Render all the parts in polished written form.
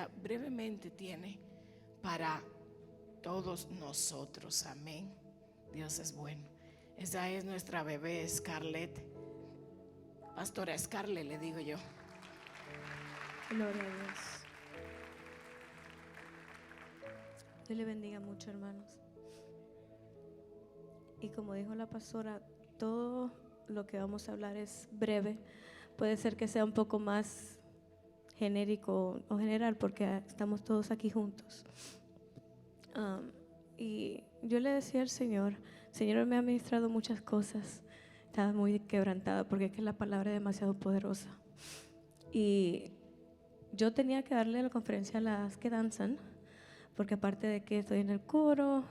sea, brevemente tiene para todos nosotros. Amén. Dios es bueno. Esa es nuestra bebé Scarlett. Pastora Scarlett, le digo yo. Gloria a Dios. Dios le bendiga mucho, hermanos. Y como dijo la pastora, todo lo que vamos a hablar es breve. Puede ser que sea un poco más genérico o general porque estamos todos aquí juntos. Y yo le decía al Señor me ha ministrado muchas cosas. Estaba muy quebrantada porque es que la palabra es demasiado poderosa. Y yo tenía que darle la conferencia a las que danzan, porque aparte de que estoy en el coro,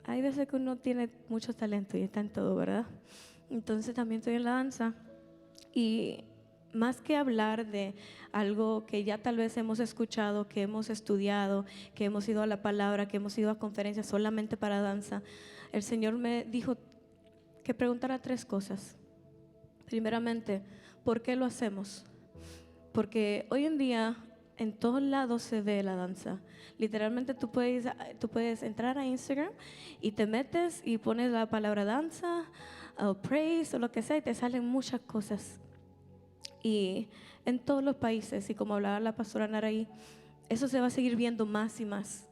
hay veces que uno tiene mucho talento y está en todo, ¿verdad? Entonces también estoy en la danza. Y más que hablar de algo que ya tal vez hemos escuchado, que hemos estudiado, que hemos ido a la palabra, que hemos ido a conferencias solamente para danza, el Señor me dijo que preguntara 3 cosas. Primeramente, ¿por qué lo hacemos? Porque hoy en día en todos lados se ve la danza. Literalmente tú puedes entrar a Instagram y te metes y pones la palabra danza o praise o lo que sea y te salen muchas cosas. Y en todos los países, y como hablaba la pastora Naraí, eso se va a seguir viendo más y más,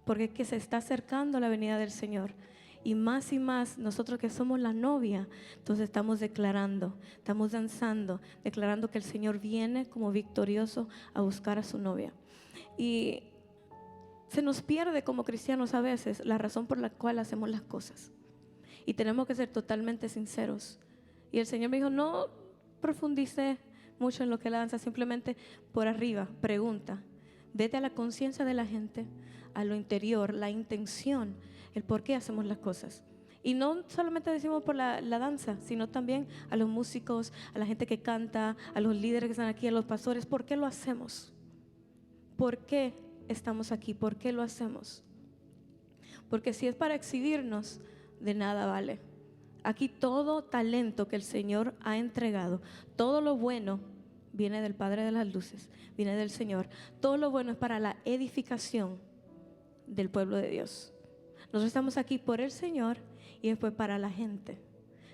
porque es que se está acercando la venida del Señor. Y más nosotros que somos la novia, entonces estamos declarando, estamos danzando, declarando que el Señor viene como victorioso a buscar a su novia. Y se nos pierde como cristianos a veces la razón por la cual hacemos las cosas. Y tenemos que ser totalmente sinceros. Y el Señor me dijo, no profundice mucho en lo que es la danza, simplemente por arriba, pregunta. Vete a la conciencia de la gente, a lo interior, la intención, el por qué hacemos las cosas. Y no solamente decimos por la danza, sino también a los músicos, a la gente que canta, a los líderes que están aquí, a los pastores. ¿Por qué lo hacemos? ¿Por qué estamos aquí? ¿Por qué lo hacemos? Porque si es para exhibirnos, de nada vale. Aquí todo talento que el Señor ha entregado, todo lo bueno viene del Padre de las luces, viene del Señor. Todo lo bueno es para la edificación del pueblo de Dios. Nosotros estamos aquí por el Señor y después para la gente.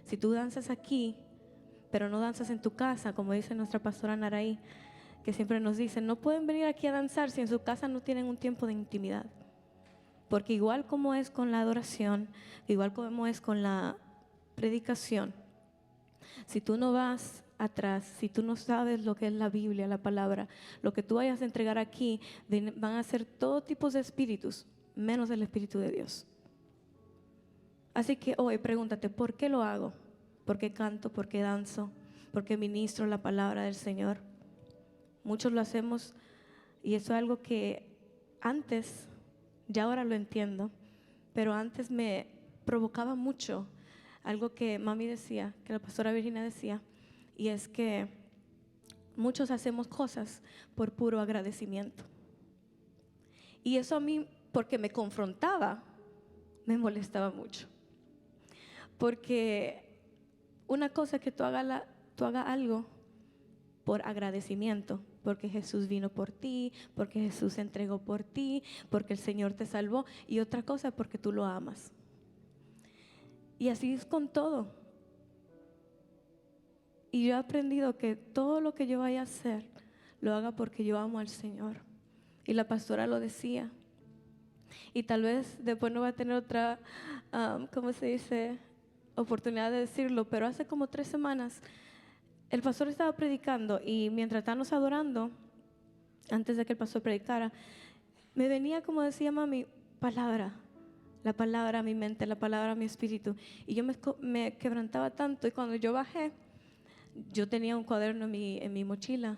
Si tú danzas aquí, pero no danzas en tu casa, como dice nuestra pastora Naraí, que siempre nos dice, no pueden venir aquí a danzar si en su casa no tienen un tiempo de intimidad. Porque igual como es con la adoración, igual como es con la predicación, si tú no vas atrás, si tú no sabes lo que es la Biblia, la palabra, lo que tú vayas a entregar aquí, van a ser todo tipo de espíritus, menos el Espíritu de Dios. Así que hoy pregúntate, ¿por qué lo hago? ¿Por qué canto? ¿Por qué danzo? ¿Por qué ministro la palabra del Señor? Muchos lo hacemos y eso es algo que antes, ya ahora lo entiendo, pero antes me provocaba mucho algo que mami decía, que la pastora Virginia decía, y es que muchos hacemos cosas por puro agradecimiento. Y eso a mí, porque me confrontaba, me molestaba mucho. Porque una cosa es que tú hagas algo por agradecimiento, porque Jesús vino por ti, porque Jesús se entregó por ti, porque el Señor te salvó, y otra cosa es porque tú lo amas. Y así es con todo. Y yo he aprendido que todo lo que yo vaya a hacer, lo haga porque yo amo al Señor. Y la pastora lo decía. Y tal vez después no va a tener otra, ¿cómo se dice?, oportunidad de decirlo, pero hace como 3 semanas el pastor estaba predicando y mientras estábamos adorando, antes de que el pastor predicara, me venía, como decía mami, la palabra a mi mente, la palabra a mi espíritu, y yo me quebrantaba tanto. Y cuando yo bajé, yo tenía un cuaderno en mi mochila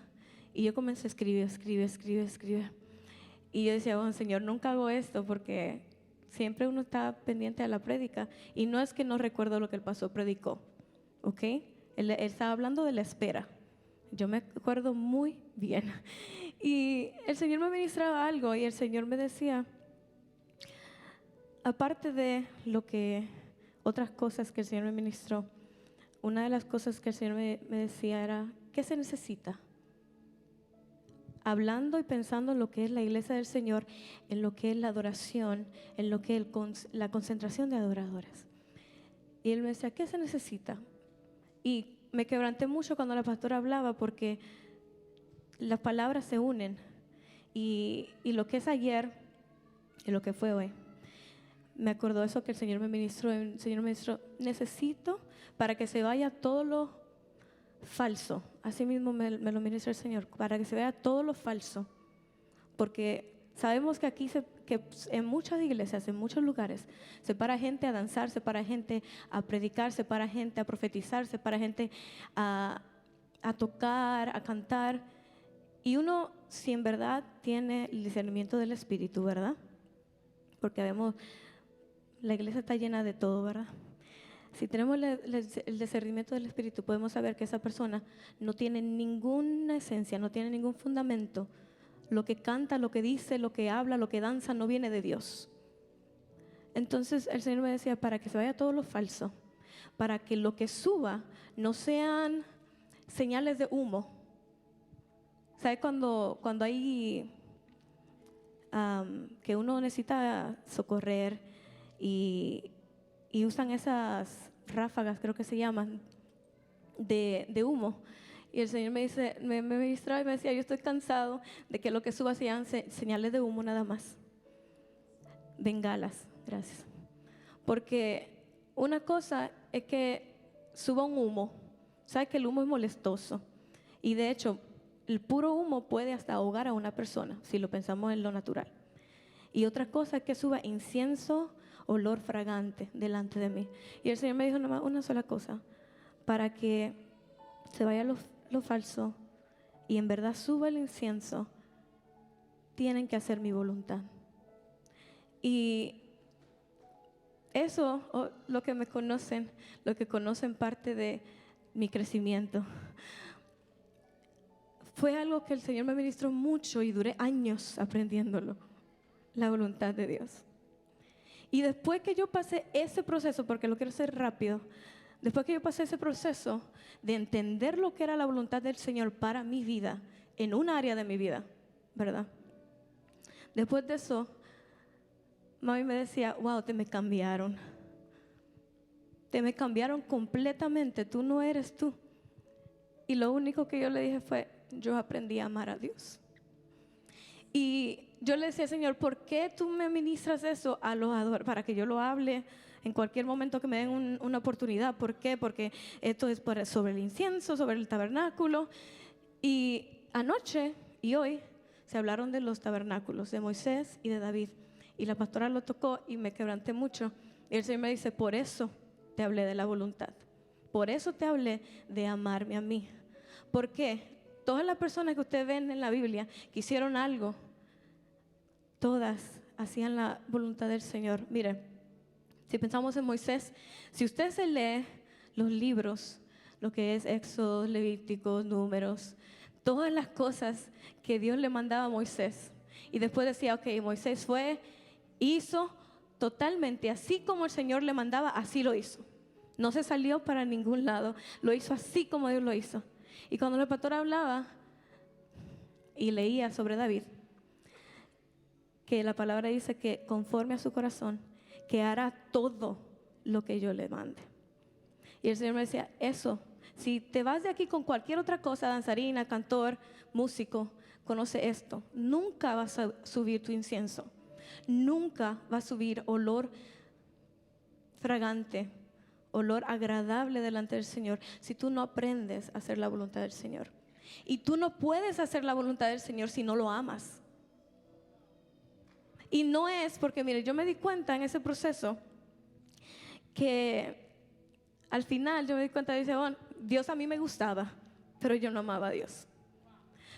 y yo comencé a escribir. Y yo decía, bueno, Señor, nunca hago esto porque siempre uno está pendiente de la prédica. Y no es que no recuerdo lo que el pastor predicó, ¿ok? Él estaba hablando de la espera. Yo me acuerdo muy bien. Y el Señor me ministraba algo y el Señor me decía, aparte de lo que otras cosas que el Señor me ministró, una de las cosas que el Señor me decía era, ¿qué se necesita? hablando y pensando en lo que es la iglesia del Señor, en lo que es la adoración, en lo que es la concentración de adoradores. Y él me decía, ¿qué se necesita? Y me quebranté mucho cuando la pastora hablaba, porque las palabras se unen. Y lo que es ayer y lo que fue hoy, me acordó eso que el Señor me ministró. El Señor me ministró, necesito para que se vaya todo lo falso. Así mismo me lo ministra el Señor, para que se vea todo lo falso. Porque sabemos que aquí, que en muchas iglesias, en muchos lugares, se para gente a danzar, se para gente a predicar, se para gente a profetizar, se para gente a tocar, a cantar. Y uno, si en verdad tiene el discernimiento del Espíritu, ¿verdad? Porque vemos, la iglesia está llena de todo, ¿verdad? Si tenemos el discernimiento del Espíritu, podemos saber que esa persona no tiene ninguna esencia, no tiene ningún fundamento. Lo que canta, lo que dice, lo que habla, lo que danza, no viene de Dios. Entonces el Señor me decía, para que se vaya todo lo falso, para que lo que suba no sean señales de humo. ¿Sabes cuando hay que uno necesita socorrer y usan esas ráfagas, creo que se llaman, de humo? Y el Señor me dice, me ministraba y me decía, yo estoy cansado de que lo que suba sean señales de humo nada más. Bengalas, gracias. Porque una cosa es que suba un humo. ¿Sabes que el humo es molestoso? Y de hecho, el puro humo puede hasta ahogar a una persona, si lo pensamos en lo natural. Y otra cosa es que suba incienso, olor fragante delante de mí. Y el Señor me dijo nomás una sola cosa, para que se vaya lo falso y en verdad suba el incienso, tienen que hacer mi voluntad. Y eso, lo que me conocen, lo que conocen parte de mi crecimiento, fue algo que el Señor me ministró mucho y duré años aprendiéndolo, la voluntad de Dios. Y después que yo pasé ese proceso, porque lo quiero hacer rápido, después que yo pasé ese proceso de entender lo que era la voluntad del Señor para mi vida, en un área de mi vida, ¿verdad? Después de eso, mami me decía, wow, te me cambiaron completamente, tú no eres tú. Y lo único que yo le dije fue, yo aprendí a amar a Dios. Y yo le decía, Señor, ¿por qué tú me ministras eso a los adoradores? Para que yo lo hable en cualquier momento que me den una oportunidad. ¿Por qué? Porque esto es sobre el incienso, sobre el tabernáculo. Y anoche y hoy se hablaron de los tabernáculos, de Moisés y de David. Y la pastora lo tocó y me quebranté mucho. Y el Señor me dice, por eso te hablé de la voluntad. Por eso te hablé de amarme a mí. ¿Por qué? Todas las personas que ustedes ven en la Biblia que hicieron algo, todas hacían la voluntad del Señor. Mire, si pensamos en Moisés, si usted se lee los libros, lo que es Éxodo, Levíticos, Números, todas las cosas que Dios le mandaba a Moisés, y después decía, ok, Moisés hizo totalmente así como el Señor le mandaba, así lo hizo. No se salió para ningún lado, lo hizo así como Dios lo hizo. Y cuando el pastor hablaba y leía sobre David, que la palabra dice que conforme a su corazón, que hará todo lo que yo le mande. Y el Señor me decía, eso, si te vas de aquí con cualquier otra cosa, danzarina, cantor, músico, conoce esto, nunca vas a subir tu incienso, nunca va a subir olor fragante, olor agradable delante del Señor, si tú no aprendes a hacer la voluntad del Señor. Y tú no puedes hacer la voluntad del Señor si no lo amas. Y no es porque, mire, yo me di cuenta en ese proceso que al final yo me di cuenta y dije, bueno, Dios a mí me gustaba, pero yo no amaba a Dios.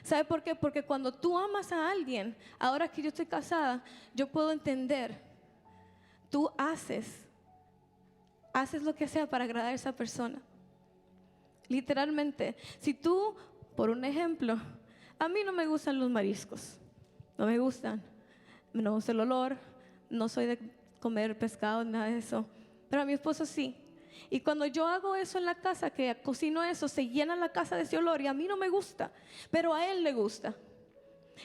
¿Sabe por qué? Porque cuando tú amas a alguien, ahora que yo estoy casada, yo puedo entender, tú haces lo que sea para agradar a esa persona. Literalmente, si tú, por un ejemplo, a mí no me gustan los mariscos, no me gustan, no me gusta el olor, no soy de comer pescado, nada de eso, pero a mi esposo sí. Y cuando yo hago eso en la casa, que cocino eso, se llena la casa de ese olor y a mí no me gusta, pero a él le gusta.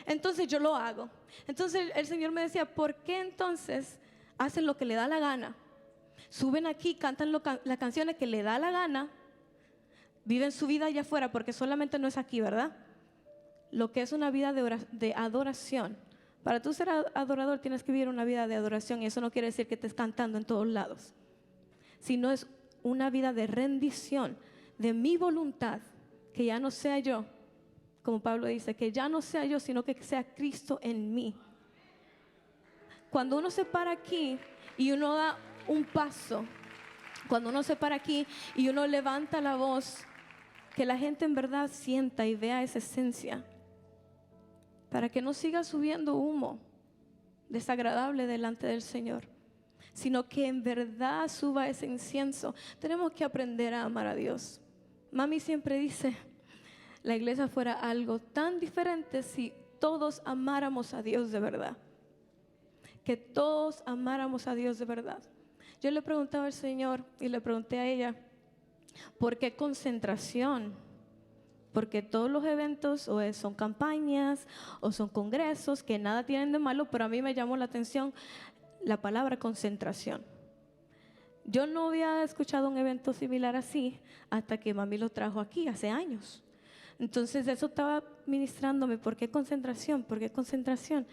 Entonces yo lo hago. Entonces el Señor me decía, ¿por qué entonces hacen lo que le da la gana? Suben aquí, cantan las canciones que le da la gana, viven su vida allá afuera, porque solamente no es aquí, ¿verdad? Lo que es una vida de adoración. Para tú ser adorador tienes que vivir una vida de adoración, y eso no quiere decir que estés cantando en todos lados, sino es una vida de rendición, de mi voluntad, que ya no sea yo, como Pablo dice, que ya no sea yo, sino que sea Cristo en mí. Cuando uno se para aquí y uno da un paso, cuando uno se para aquí y uno levanta la voz, que la gente en verdad sienta y vea esa esencia, para que no siga subiendo humo desagradable delante del Señor, sino que en verdad suba ese incienso. Tenemos que aprender a amar a Dios. Mami siempre dice, la iglesia fuera algo tan diferente si todos amáramos a Dios de verdad. Que todos amáramos a Dios de verdad. Yo le preguntaba al Señor y le pregunté a ella, ¿por qué concentración? Porque todos los eventos o son campañas o son congresos que nada tienen de malo, pero a mí me llamó la atención la palabra concentración. Yo no había escuchado un evento similar así hasta que mami lo trajo aquí hace años. Entonces eso estaba ministrándome, ¿por qué concentración? ¿Por qué concentración?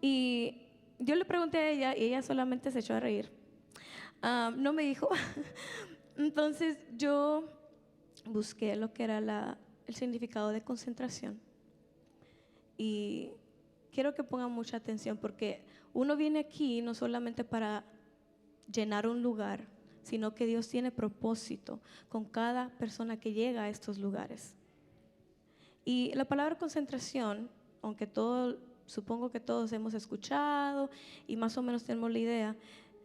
Y yo le pregunté a ella y ella solamente se echó a reír. No me dijo. Entonces yo busqué lo que era el significado de concentración. Y quiero que pongan mucha atención, porque uno viene aquí no solamente para llenar un lugar, sino que Dios tiene propósito con cada persona que llega a estos lugares. Y la palabra concentración, aunque supongo que todos hemos escuchado y más o menos tenemos la idea,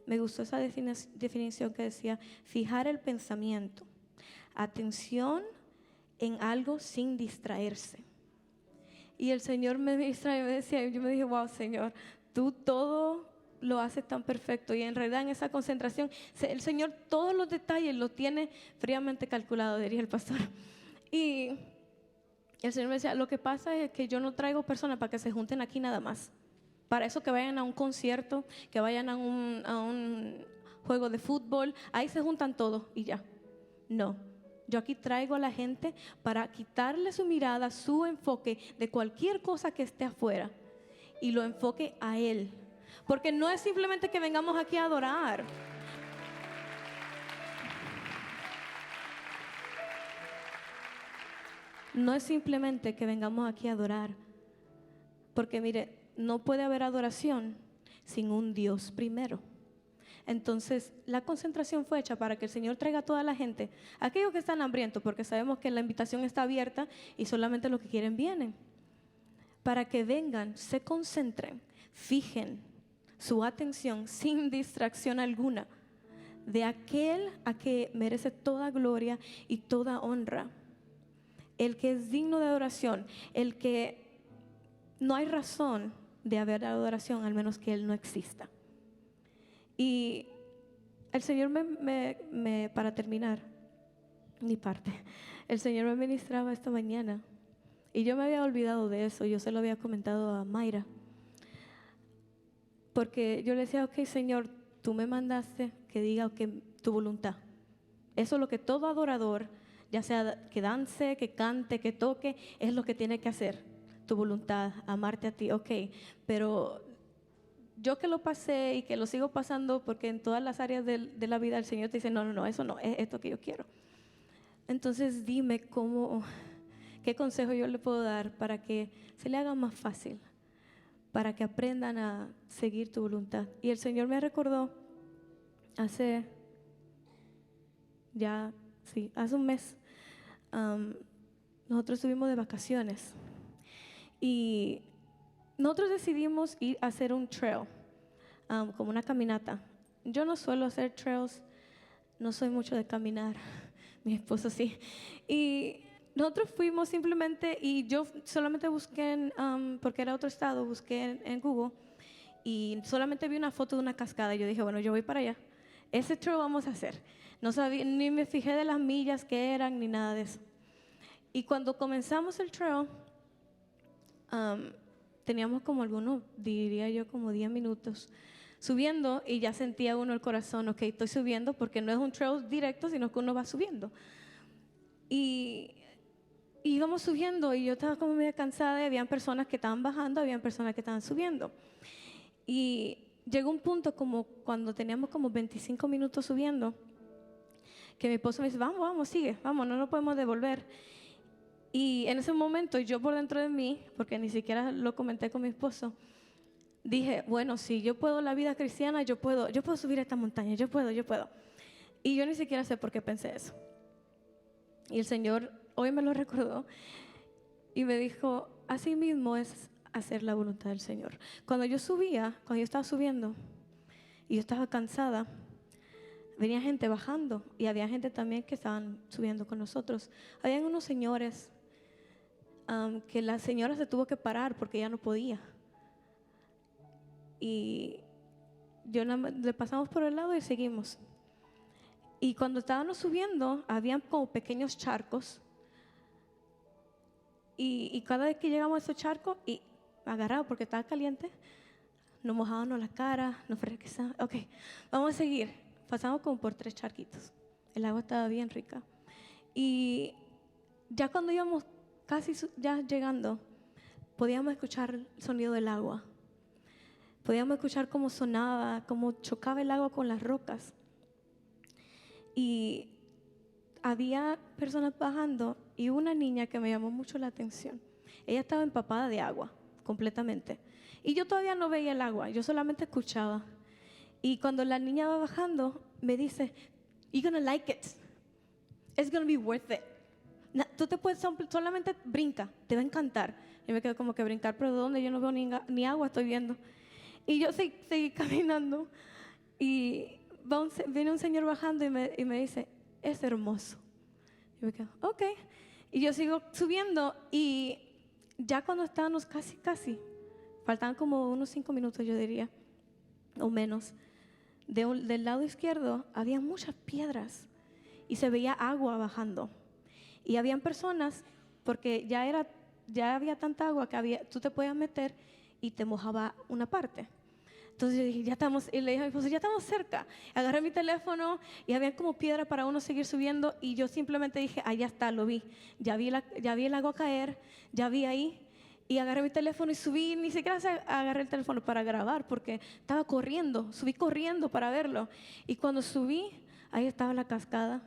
me gustó esa definición que decía, fijar el pensamiento, atención en algo sin distraerse. Y el Señor me distrae, me decía, yo me dije, wow, Señor, tú todo lo haces tan perfecto. Y en realidad en esa concentración, el Señor todos los detalles los tiene fríamente calculado, diría el pastor. Y el Señor me decía, lo que pasa es que yo no traigo personas para que se junten aquí nada más. Para eso que vayan a un concierto, que vayan a un juego de fútbol, ahí se juntan todos y ya. No, yo aquí traigo a la gente para quitarle su mirada, su enfoque de cualquier cosa que esté afuera y lo enfoque a Él. Porque no es simplemente que vengamos aquí a adorar. No es simplemente que vengamos aquí a adorar. Porque mire, no puede haber adoración sin un Dios primero. Entonces la concentración fue hecha para que el Señor traiga a toda la gente, aquellos que están hambrientos, porque sabemos que la invitación está abierta y solamente los que quieren vienen, para que vengan, se concentren, fijen su atención sin distracción alguna de aquel a que merece toda gloria y toda honra, el que es digno de adoración, el que no hay razón de haber adoración al menos que Él no exista. Y el Señor para terminar mi parte, el Señor me ministraba esta mañana y yo me había olvidado de eso. Yo se lo había comentado a Mayra, porque yo le decía, ok, Señor, tú me mandaste que diga tu voluntad. Eso es lo que todo adorador, ya sea que dance, que cante, que toque, es lo que tiene que hacer. Tu voluntad, amarte a ti, ok, pero yo que lo pasé y que lo sigo pasando, porque en todas las áreas de la vida el Señor te dice, no, eso no, es esto que yo quiero. Entonces dime qué consejo yo le puedo dar para que se le haga más fácil, para que aprendan a seguir tu voluntad. Y el Señor me recordó hace un mes, nosotros estuvimos de vacaciones y nosotros decidimos ir a hacer un trail, como una caminata. Yo no suelo hacer trails, no soy mucho de caminar, mi esposo sí. Y nosotros fuimos simplemente, y yo solamente busqué, porque era otro estado, busqué en Google, y solamente vi una foto de una cascada, y yo dije, bueno, yo voy para allá. Ese trail vamos a hacer. No sabía, ni me fijé de las millas que eran, ni nada de eso. Y cuando comenzamos el trail, teníamos como algunos, diría yo, como 10 minutos subiendo y ya sentía uno el corazón, ok, estoy subiendo porque no es un trail directo, sino que uno va subiendo. Y íbamos subiendo y yo estaba como medio cansada y habían personas que estaban bajando, habían personas que estaban subiendo. Y llegó un punto como cuando teníamos como 25 minutos subiendo, que mi esposo me dice, vamos, vamos, sigue, vamos, no nos podemos devolver. Y en ese momento yo por dentro de mí, porque ni siquiera lo comenté con mi esposo, dije, bueno, si yo puedo la vida cristiana, yo puedo subir esta montaña, yo puedo. Y yo ni siquiera sé por qué pensé eso. Y el Señor hoy me lo recordó y me dijo, así mismo es hacer la voluntad del Señor. Cuando yo estaba subiendo y yo estaba cansada, venía gente bajando y había gente también que estaban subiendo con nosotros. Habían unos señores que la señora se tuvo que parar porque ya no podía. Y le pasamos por el lado y seguimos. Y cuando estábamos subiendo, habían como pequeños charcos. Y cada vez que llegamos a esos charcos, y agarrado porque estaba caliente, nos mojábamos la cara, nos fresquezábamos. Ok, vamos a seguir. Pasamos como por 3 charquitos. El agua estaba bien rica. Y ya cuando íbamos casi ya llegando, podíamos escuchar el sonido del agua. Podíamos escuchar cómo sonaba, cómo chocaba el agua con las rocas. Y había personas bajando y una niña que me llamó mucho la atención. Ella estaba empapada de agua, completamente. Y yo todavía no veía el agua, yo solamente escuchaba. Y cuando la niña va bajando, me dice, you're gonna like it. It's gonna be worth it. Tú te puedes, solamente brinca, te va a encantar. Yo me quedo como que brincar, pero ¿de dónde? Yo no veo ni agua, estoy viendo. Y yo seguí caminando y viene un señor bajando y me dice, es hermoso. Yo me quedo, ok. Y yo sigo subiendo y ya cuando estábamos casi, faltaban como unos 5 minutos yo diría, o menos, del lado izquierdo había muchas piedras y se veía agua bajando. Y habían personas, porque ya había tanta agua que tú te podías meter y te mojaba una parte. Entonces yo dije, y le dije a mi esposo, ya estamos cerca. Agarré mi teléfono y había como piedra para uno seguir subiendo y yo simplemente dije, ya está, lo vi. Ya vi el agua caer, ya vi ahí. Y agarré mi teléfono y subí, ni siquiera agarré el teléfono para grabar porque estaba corriendo, subí corriendo para verlo. Y cuando subí, ahí estaba la cascada,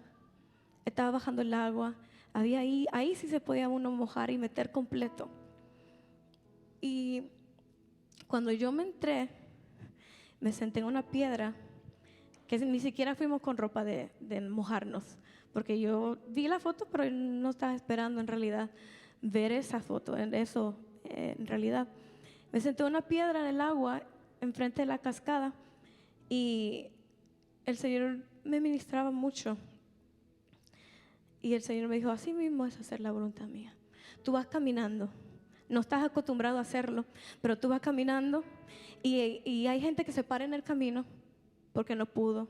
estaba bajando el agua, ahí sí se podía uno mojar y meter completo. Y cuando yo me entré, me senté en una piedra que ni siquiera fuimos con ropa de mojarnos, porque yo vi la foto, pero no estaba esperando en realidad ver esa foto, en realidad. Me senté en una piedra en el agua, enfrente de la cascada, y el Señor me ministraba mucho. Y el Señor me dijo, así mismo es hacer la voluntad mía. Tú vas caminando, no estás acostumbrado a hacerlo, pero tú vas caminando y hay gente que se para en el camino porque no pudo,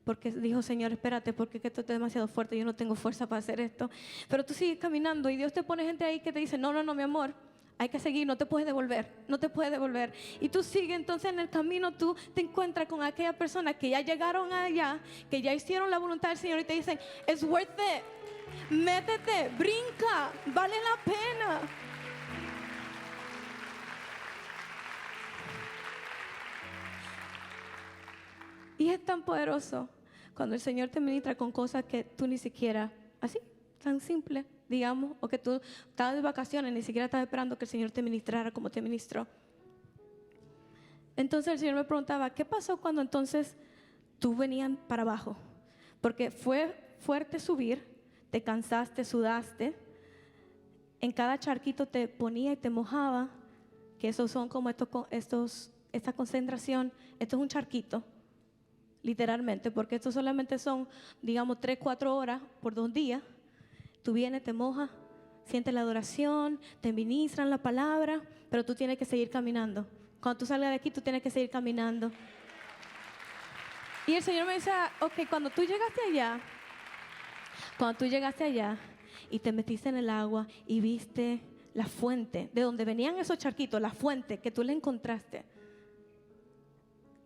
porque dijo, Señor, espérate, porque esto es demasiado fuerte, yo no tengo fuerza para hacer esto. Pero tú sigues caminando y Dios te pone gente ahí que te dice, no, mi amor, hay que seguir, no te puedes devolver. Y tú sigues, entonces en el camino tú te encuentras con aquellas personas que ya llegaron allá, que ya hicieron la voluntad del Señor y te dicen, it's worth it, métete, brinca, vale la pena. Y es tan poderoso cuando el Señor te ministra con cosas que tú ni siquiera, así, tan simple, digamos, o que tú estabas de vacaciones, ni siquiera estabas esperando que el Señor te ministrara como te ministró. Entonces el Señor me preguntaba, ¿qué pasó cuando entonces tú venías para abajo? Porque fue fuerte subir, te cansaste, sudaste, en cada charquito te ponía y te mojaba, que esos son como esta concentración, esto es un charquito. Literalmente, porque esto solamente son, digamos, 3-4 horas por 2 días. Tú vienes, te mojas, sientes la adoración, te ministran la palabra, pero tú tienes que seguir caminando. Cuando tú salgas de aquí, tú tienes que seguir caminando. Y el Señor me dice, ok, cuando tú llegaste allá y te metiste en el agua y viste la fuente, de donde venían esos charquitos, la fuente que tú le encontraste.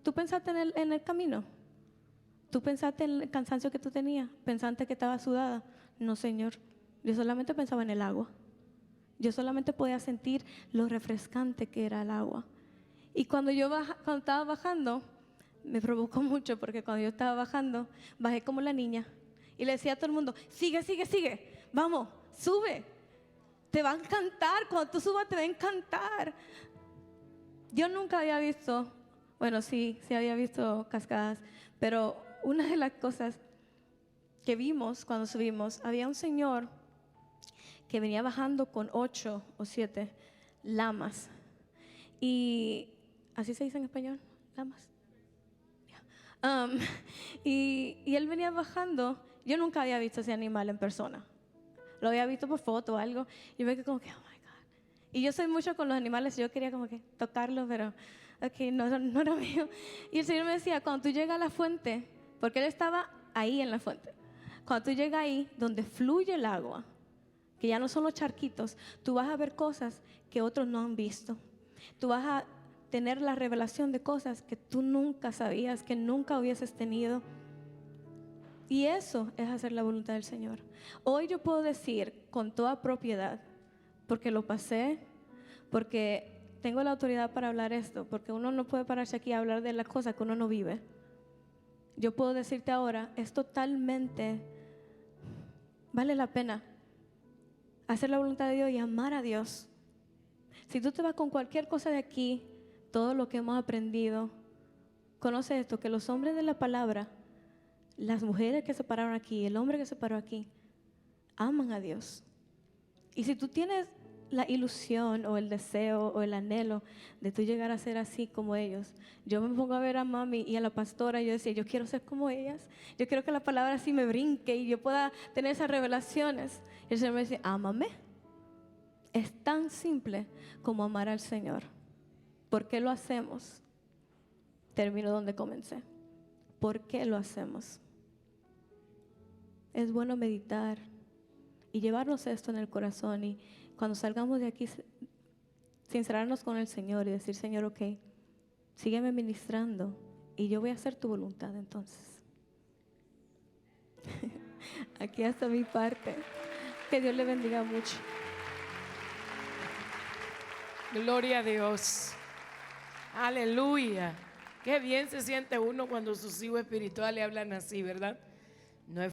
¿Tú pensaste en el camino? ¿Tú pensaste en el cansancio que tú tenías? ¿Pensaste que estaba sudada? No, Señor. Yo solamente pensaba en el agua. Yo solamente podía sentir lo refrescante que era el agua. Y cuando estaba bajando, me provocó mucho, porque cuando yo estaba bajando, bajé como la niña y le decía a todo el mundo: sigue, sigue, sigue, vamos, sube, te va a encantar, cuando tú subas te va a encantar. Yo nunca había visto, bueno, sí había visto cascadas, pero una de las cosas que vimos cuando subimos, había un señor que venía bajando con 8 o 7 lamas. Y ¿así se dice en español? Lamas. Y él venía bajando. Yo nunca había visto ese animal en persona. Lo había visto por foto o algo. Y me quedé como que, oh my God. Y yo soy mucho con los animales. Yo quería como que tocarlos, pero no era mío. Y el Señor me decía: cuando tú llegas a la fuente, porque él estaba ahí en la fuente, cuando tú llegas ahí donde fluye el agua, que ya no son los charquitos, tú vas a ver cosas que otros no han visto. Tú vas a tener la revelación de cosas que tú nunca sabías, que nunca hubieses tenido. Y eso es hacer la voluntad del Señor. Hoy yo puedo decir con toda propiedad, porque lo pasé, porque tengo la autoridad para hablar esto, porque uno no puede pararse aquí a hablar de las cosas que uno no vive. Yo puedo decirte ahora, es totalmente, vale la pena hacer la voluntad de Dios y amar a Dios. Si tú te vas con cualquier cosa de aquí, todo lo que hemos aprendido, conoce esto, que los hombres de la palabra, las mujeres que se pararon aquí, el hombre que se paró aquí, aman a Dios. Y si tú tienes la ilusión o el deseo o el anhelo de tú llegar a ser así como ellos, yo me pongo a ver a mami y a la pastora y yo decía: yo quiero ser como ellas, yo quiero que la palabra así me brinque y yo pueda tener esas revelaciones. Y el Señor me dice: ámame. Es tan simple como amar al Señor. ¿Por qué lo hacemos? Termino donde comencé. ¿Por qué lo hacemos? Es bueno meditar y llevarnos esto en el corazón, y cuando salgamos de aquí, sincerarnos con el Señor y decir: Señor, ok, sígueme ministrando y yo voy a hacer tu voluntad entonces. Aquí hasta mi parte. Que Dios le bendiga mucho. Gloria a Dios. Aleluya. Qué bien se siente uno cuando sus hijos espirituales hablan así, ¿verdad?